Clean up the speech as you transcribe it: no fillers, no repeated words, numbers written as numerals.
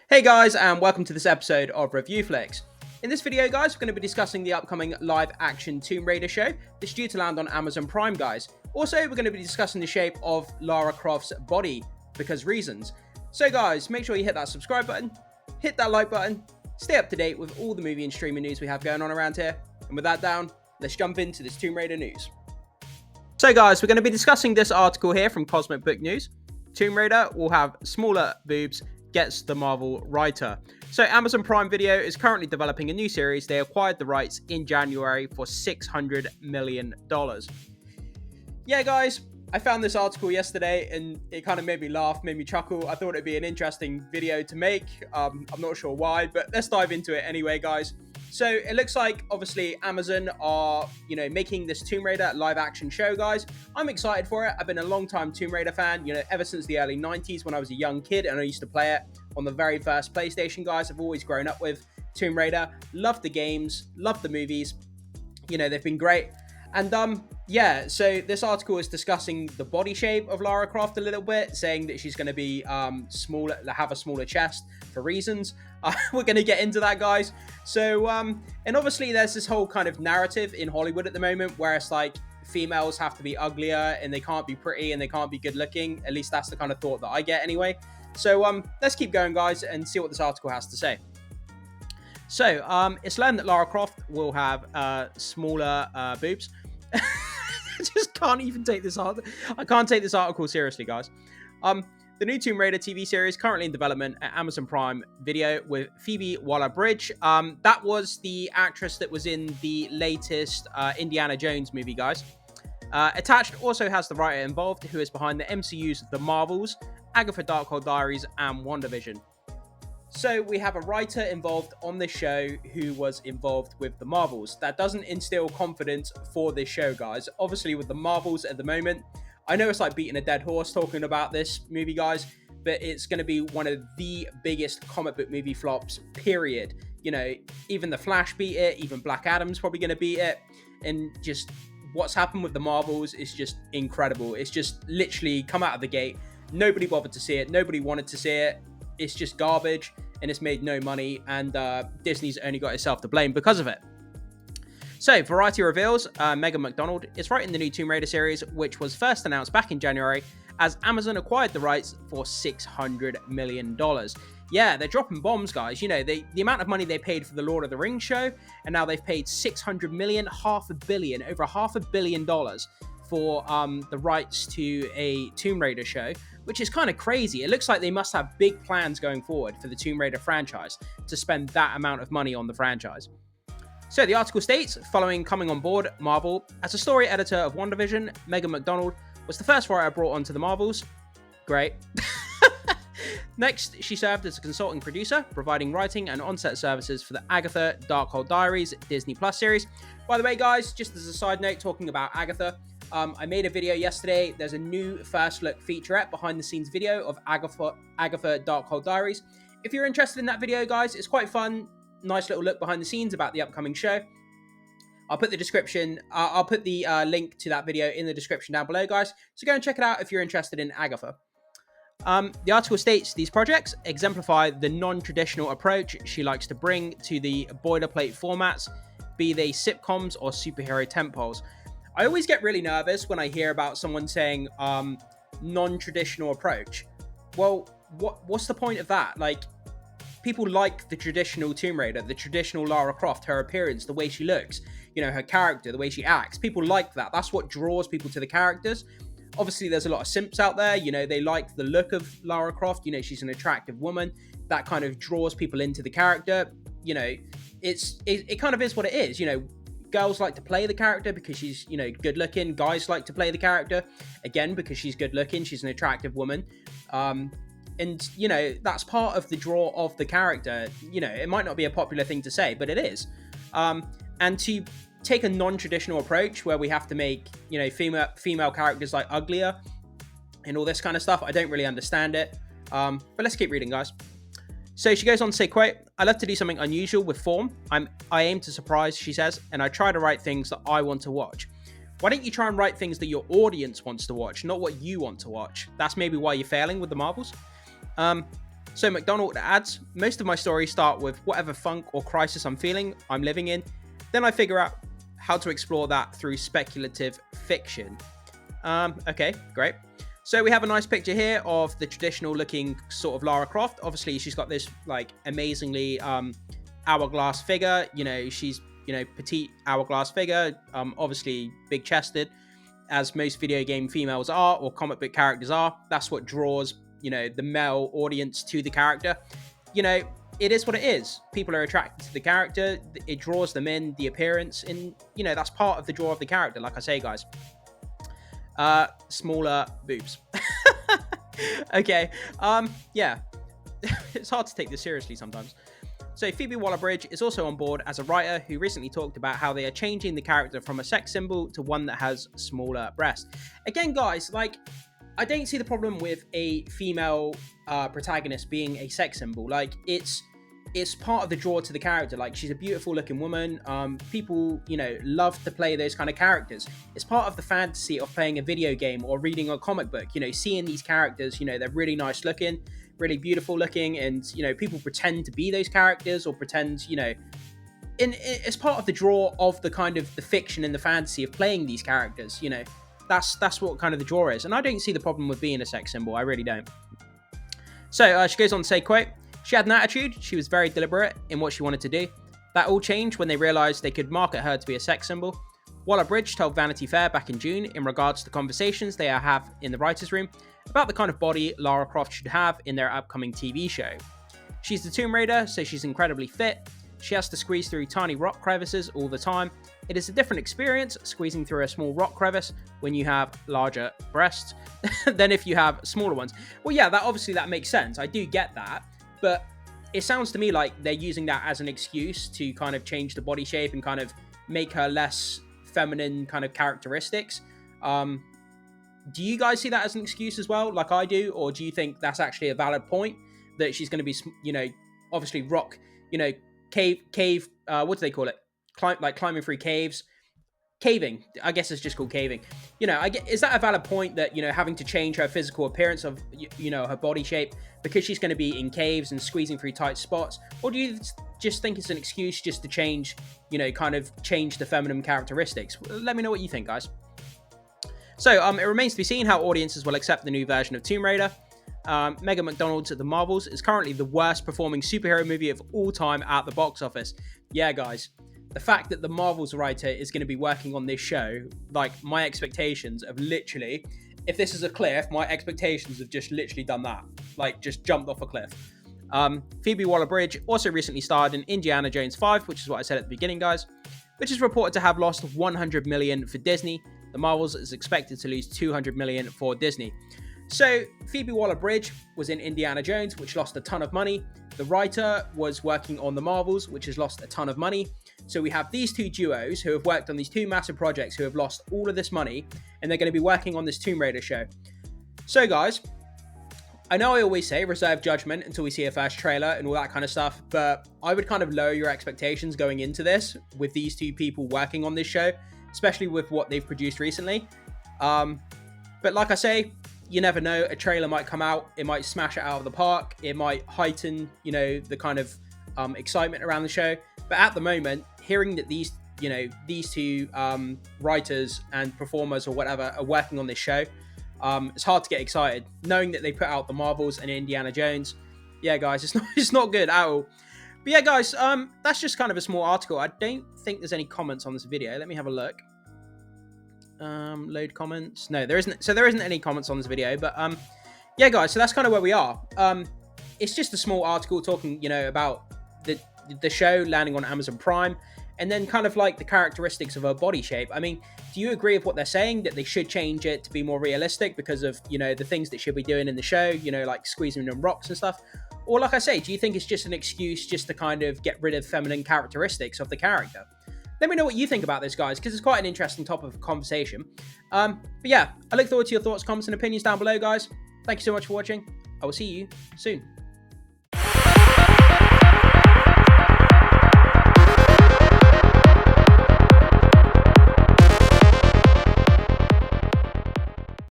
Hey guys, and welcome to this episode of Review Flicks. In this video, guys, we're going to be discussing the upcoming live-action Tomb Raider show that's due to land on Amazon Prime, guys. Also, we're going to be discussing the shape of Lara Croft's body, because reasons. So guys, make sure you hit that subscribe button, hit that like button, stay up to date with all the movie and streaming news we have going on around here. And with that down, let's jump into this Tomb Raider news. So guys, we're going to be discussing this article here from Cosmic Book News. Tomb Raider will have smaller boobs, gets the Marvel writer. So Amazon Prime Video is currently developing a new series. They acquired the rights in January for $600 million. Yeah, guys, I found this article yesterday and it kind of made me laugh, made me chuckle. I thought it'd be an interesting video to make. I'm not sure why, but let's dive into it anyway, guys. So it looks like, obviously, Amazon are, making this Tomb Raider live action show, guys. I'm excited for it. I've been a long time Tomb Raider fan, ever since the early 90s when I was a young kid and I used to play it on the very first PlayStation, guys. I've always grown up with Tomb Raider. Loved the games, loved the movies. They've been great. And yeah, so this article is discussing the body shape of Lara Croft a little bit, saying that she's going to be smaller, have a smaller chest for reasons. We're going to get into that, guys. So, and obviously there's this whole kind of narrative in Hollywood at the moment where it's like females have to be uglier and they can't be pretty and they can't be good looking. At least that's the kind of thought that I get anyway. So let's keep going, guys, and see what this article has to say. So it's learned that Lara Croft will have smaller boobs. I just can't even take this article. I can't take this article seriously, guys. The new Tomb Raider TV series currently in development at Amazon Prime Video with Phoebe Waller-Bridge. That was the actress that was in the latest Indiana Jones movie, guys. Attached also has the writer involved who is behind the MCU's The Marvels, Agatha Darkhold Diaries, and WandaVision. So we have a writer involved on this show who was involved with the Marvels. That doesn't instill confidence for this show, guys. Obviously, with the Marvels at the moment, I know it's like beating a dead horse talking about this movie, guys, but it's going to be one of the biggest comic book movie flops, period. Even The Flash beat it, even Black Adam's probably going to beat it, and just what's happened with the Marvels is just incredible. It's just literally come out of the gate. Nobody bothered to see it. Nobody wanted to see it. It's just garbage, and it's made no money, and Disney's only got itself to blame because of it. So, Variety reveals Megan McDonald is writing the new Tomb Raider series, which was first announced back in January, as Amazon acquired the rights for $600 million. Yeah, they're dropping bombs, guys. The amount of money they paid for the Lord of the Rings show, and now they've paid $600 million, over $500 million for the rights to a Tomb Raider show, which is kind of crazy. It looks like they must have big plans going forward for the Tomb Raider franchise to spend that amount of money on the franchise. So the article states, following coming on board Marvel, as a story editor of WandaVision, Megan McDonald was the first writer brought onto the Marvels. Great. Next, she served as a consulting producer, providing writing and on-set services for the Agatha Darkhold Diaries Disney Plus series. By the way, guys, just as a side note, talking about Agatha, I made a video yesterday. There's a new first look featurette behind the scenes video of Agatha Darkhold Diaries. If you're interested in that video, guys, it's quite fun. Nice little look behind the scenes about the upcoming show. I'll put the description. I'll put the link to that video in the description down below, guys. So go and check it out if you're interested in Agatha. The article states these projects exemplify the non-traditional approach she likes to bring to the boilerplate formats, be they sitcoms or superhero tentpoles. I always get really nervous when I hear about someone saying non-traditional approach. Well, what's the point of that? Like, people like the traditional Tomb Raider, the traditional Lara Croft, her appearance, the way she looks, her character, the way she acts. People like that. That's what draws people to the characters. Obviously, there's a lot of simps out there. They like the look of Lara Croft. she's an attractive woman. That kind of draws people into the character. It kind of is what it is. Girls like to play the character because she's, good looking. Guys like to play the character, again, because she's good looking. She's an attractive woman. And, that's part of the draw of the character. It might not be a popular thing to say, but it is. And to take a non-traditional approach where we have to make, female characters like uglier and all this kind of stuff, I don't really understand it. But let's keep reading, guys. So she goes on to say, quote, "I love to do something unusual with form. I aim to surprise," she says, "and I try to write things that I want to watch. Why don't you try and write things that your audience wants to watch, not what you want to watch? That's maybe why you're failing with the Marvels." So McDonald adds, most of my stories start with whatever funk or crisis I'm living in. Then I figure out how to explore that through speculative fiction. Okay, great. So we have a nice picture here of the traditional looking sort of Lara Croft. Obviously, she's got this like amazingly hourglass figure. You know, she's, you know, petite hourglass figure, obviously big chested, as most video game females are, or comic book characters are. That's what draws, you know, the male audience to the character. You know, it is what it is. People are attracted to the character. It draws them in, the appearance, and, you know, that's part of the draw of the character, like I say, guys. Smaller boobs. Okay, yeah. It's hard to take this seriously sometimes. So Phoebe Waller-Bridge is also on board as a writer who recently talked about how they are changing the character from a sex symbol to one that has smaller breasts. Again, guys, like, I don't see the problem with a female protagonist being a sex symbol. Like, it's part of the draw to the character. Like, she's a beautiful looking woman. People, you know, love to play those kind of characters. It's part of the fantasy of playing a video game or reading a comic book. You know, seeing these characters, you know, they're really nice looking, really beautiful looking, and, you know, people pretend to be those characters or pretend, you know, it's part of the draw of the kind of the fiction and the fantasy of playing these characters. You know, that's what kind of the draw is, and I don't see the problem with being a sex symbol. I really don't. So she goes on to say, quote, she had an attitude, she was very deliberate in what she wanted to do. That all changed when they realised they could market her to be a sex symbol. Waller-Bridge told Vanity Fair back in June in regards to conversations they have in the writer's room about the kind of body Lara Croft should have in their upcoming TV show. She's the Tomb Raider, so she's incredibly fit. She has to squeeze through tiny rock crevices all the time. It is a different experience squeezing through a small rock crevice when you have larger breasts than if you have smaller ones. Well, yeah, that makes sense. I do get that. But it sounds to me like they're using that as an excuse to kind of change the body shape and kind of make her less feminine kind of characteristics. Do you guys see that as an excuse as well, like I do? Or do you think that's actually a valid point, that she's going to be, you know, obviously rock, you know, cave, what do they call it? Climbing through caves. Caving, I guess it's just called caving. You know, is that a valid point, that, you know, having to change her physical appearance of, you know, her body shape because she's going to be in caves and squeezing through tight spots? Or do you just think it's an excuse just to change, you know, kind of change the feminine characteristics? Let me know what you think, guys. So it remains to be seen how audiences will accept the new version of Tomb Raider. Megan McDonald's at the Marvels is currently the worst performing superhero movie of all time at the box office. Yeah, guys. The fact that the Marvels writer is going to be working on this show, like, my expectations have literally, if this is a cliff, my expectations have just literally done that. Like, just jumped off a cliff. Phoebe Waller-Bridge also recently starred in Indiana Jones 5, which is what I said at the beginning, guys, which is reported to have lost $100 million for Disney. The Marvels is expected to lose $200 million for Disney. So Phoebe Waller-Bridge was in Indiana Jones, which lost a ton of money. The writer was working on the Marvels, which has lost a ton of money. So we have these two duos who have worked on these two massive projects who have lost all of this money, and they're going to be working on this Tomb Raider show. So guys, I know I always say reserve judgment until we see a first trailer and all that kind of stuff, but I would kind of lower your expectations going into this with these two people working on this show, especially with what they've produced recently. But like I say, you never know. A trailer might come out, it might smash it out of the park, it might heighten, you know, the kind of excitement around the show. But at the moment, hearing that these two writers and performers or whatever are working on this show, it's hard to get excited. Knowing that they put out the Marvels and Indiana Jones, yeah, guys, it's not good at all. But yeah, guys, that's just kind of a small article. I don't think there's any comments on this video. Let me have a look. Load comments. No, there isn't. So there isn't any comments on this video. But yeah, guys, so that's kind of where we are. It's just a small article talking, you know, about the show landing on Amazon Prime, and then kind of like the characteristics of her body shape. I mean, do you agree with what they're saying, that they should change it to be more realistic because of, you know, the things that she'll be doing in the show, you know, like squeezing on rocks and stuff? Or like I say, do you think it's just an excuse just to kind of get rid of feminine characteristics of the character? Let me know what you think about this, guys, because it's quite an interesting topic of conversation. But yeah, I look forward to your thoughts, comments, and opinions down below, guys. Thank you so much for watching. I will see you soon.